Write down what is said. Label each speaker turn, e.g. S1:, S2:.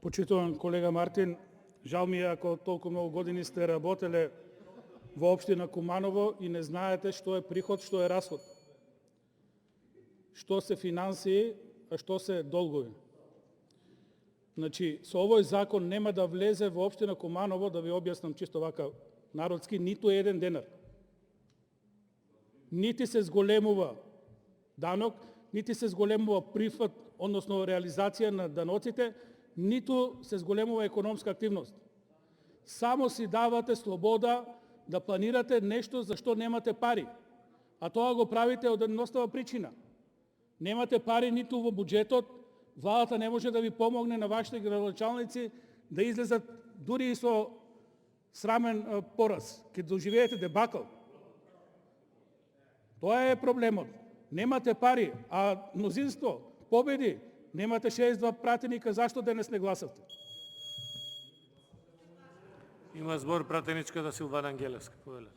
S1: Почитуван колега Мартин, жал ми е ако толку многу години сте работеле во општина Куманово и не знаете што е приход, што е расход. Што се финансии, а што се долгови. Значи, со овој закон нема да влезе во општина Куманово, да ви објаснам чисто вака народски, ниту еден денар. Нити се зголемува данок, нити се зголемува прифат, односно реализација на даноците, ниту се зголемува економска активност. Само си давате слобода да планирате нешто за што немате пари. А тоа го правите од едностава причина. Немате пари ниту во буџетот, владата не може да ви помогне на вашите градоначалници да излезат дури и со срамен пораз. Ке доживеете дебакл. Тоа е проблемот. Немате пари, а мнозинство победи. Немате 62 пратеника, зашто денес не гласавте?
S2: Има збор пратеничка да Силвана Ангелевска. Повелете.